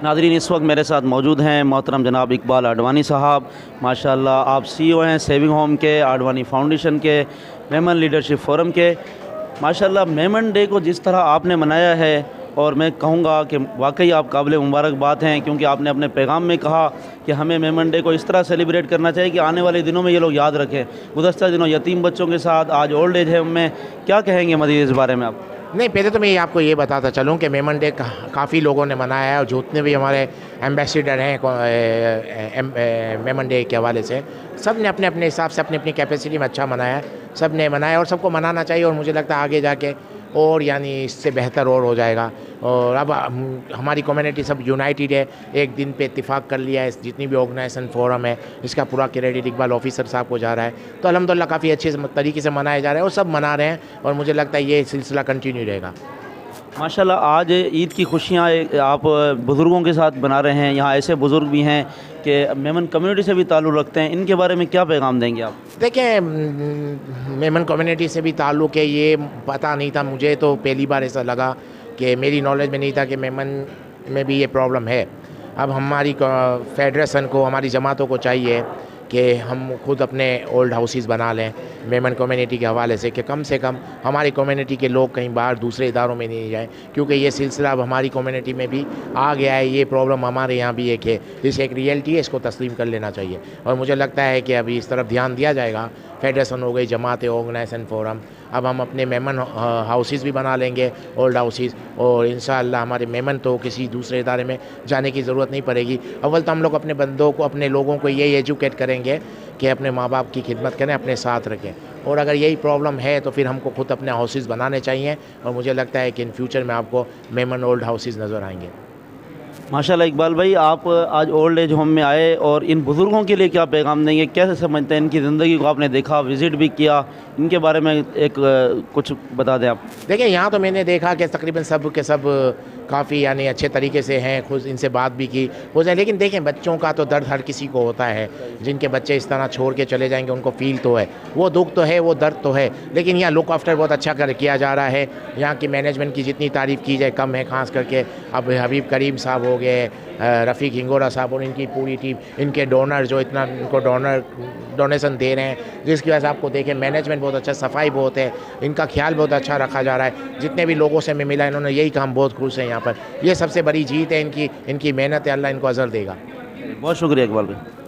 नाज़रीन, इस वक्त मेरे साथ मौजूद हैं मोहतरम जनाब इकबाल आडवाणी साहब। माशाल्लाह आप सीईओ हैं सेविंग होम के, आडवाणी फाउंडेशन के, मेमन लीडरशिप फोरम के। माशाल्लाह मेमन डे को जिस तरह आपने मनाया है, और मैं कहूँगा कि वाकई आप काबिल मुबारकबाद हैं, क्योंकि आपने अपने पैगाम में कहा कि हमें मेमन डे को इस तरह सेलिब्रेट करना चाहिए कि आने वाले दिनों में ये लोग याद रखें। गुज़श्ता दिनों यतीम बच्चों के साथ, आज ओल्ड एज है उनमें, क्या कहेंगे मज़ीद इस बारे में आप? नहीं, पहले तो मैं आपको ये बताता चलूँ कि मेमन डे काफ़ी लोगों ने मनाया है, और जितने भी हमारे एम्बेसडर हैं मेमन डे के हवाले से, सब ने अपने अपने हिसाब से अपनी अपनी कैपेसिटी में अच्छा मनाया है। सब ने मनाया और सबको मनाना चाहिए, और मुझे लगता है आगे जाके और यानी इससे बेहतर और हो जाएगा। और अब हमारी कम्युनिटी सब यूनाइटेड है, एक दिन पे इत्तेफाक कर लिया है। जितनी भी ऑर्गेनाइजेशन फोरम है, इसका पूरा क्रेडिट इकबाल ऑफिसर साहब को जा रहा है। तो अल्हम्दुलिल्लाह काफ़ी अच्छे तरीके से मनाया जा रहा है, और सब मना रहे हैं, और मुझे लगता है ये सिलसिला कंटिन्यू रहेगा। माशाल्लाह आज ईद की खुशियाँ आप बुज़ुर्गों के साथ बना रहे हैं। यहाँ ऐसे बुज़ुर्ग भी हैं कि मेमन कम्युनिटी से भी ताल्लुक़ रखते हैं, इनके बारे में क्या पैगाम देंगे आप? देखिए, मेमन कम्युनिटी से भी ताल्लुक़ है, ये पता नहीं था मुझे। तो पहली बार ऐसा लगा कि मेरी नॉलेज में नहीं था कि मेमन में भी ये प्रॉब्लम है। अब हमारी फेडरेशन को, हमारी जमातों को चाहिए कि हम खुद अपने ओल्ड हाउसेस बना लें मेमन कम्युनिटी के हवाले से कम हमारी कम्युनिटी के लोग कहीं बाहर दूसरे इदारों में नहीं जाएं, क्योंकि ये सिलसिला अब हमारी कम्युनिटी में भी आ गया है। ये प्रॉब्लम हमारे यहाँ भी एक है, इस एक रियलिटी है, इसको तस्लीम कर लेना चाहिए। और मुझे लगता है कि अभी इस तरफ ध्यान दिया जाएगा। फेडरेशन हो गई, जमात ऑर्गेनाइजेशन फोरम, अब हम अपने मेमन हाउसेस भी बना लेंगे, ओल्ड हाउसेस, और इंशाअल्लाह हमारे मेमन तो किसी दूसरे इदारे में जाने की ज़रूरत नहीं पड़ेगी। अव्वल तो हम लोग अपने बंदों को, अपने लोगों को यही एजुकेट करेंगे कि अपने माँ बाप की खिदमत करें, अपने साथ रखें। और अगर यही प्रॉब्लम है तो फिर हमको खुद अपने हाउसेस बनाने चाहिए, और मुझे लगता है कि इन फ्यूचर में आपको मेमन ओल्ड हाउसेस नज़र आएंगे। माशाल्लाह इकबाल भाई, आप आज ओल्ड एज होम में आए, और इन बुज़ुर्गों के लिए क्या पैगाम देंगे? कैसे समझते हैं, इनकी ज़िंदगी को आपने देखा, विज़िट भी किया, इनके बारे में एक कुछ बता दें आप। देखिए, यहाँ तो मैंने देखा कि तकरीबन सब के सब काफ़ी यानी अच्छे तरीके से हैं, खुद इनसे बात भी की हो जाए। लेकिन देखें, बच्चों का तो दर्द हर किसी को होता है। जिनके बच्चे इस तरह छोड़ के चले जाएंगे उनको फ़ील तो है, वो दुख तो है, वो दर्द तो है। लेकिन यहाँ लुक आफ्टर बहुत अच्छा किया जा रहा है। यहाँ की मैनेजमेंट की जितनी तारीफ़ की जाए कम है, ख़ास करके अब हबीब करीम साहब हो गए, रफ़ीक हिंगोरा साहब और इनकी पूरी टीम, इनके डोनर जो इतना इनको डोनेशन दे रहे हैं, जिसकी वजह से आपको देखें मैनेजमेंट बहुत अच्छा, सफाई बहुत है, इनका ख्याल बहुत अच्छा रखा जा रहा है। जितने भी लोगों से मैं मिला, इन्होंने यही कहा, हम बहुत खुश हैं यहाँ पर। ये सबसे बड़ी जीत है इनकी मेहनत है, अल्लाह इनको अज़र देगा। बहुत शुक्रिया इकबाल भाई।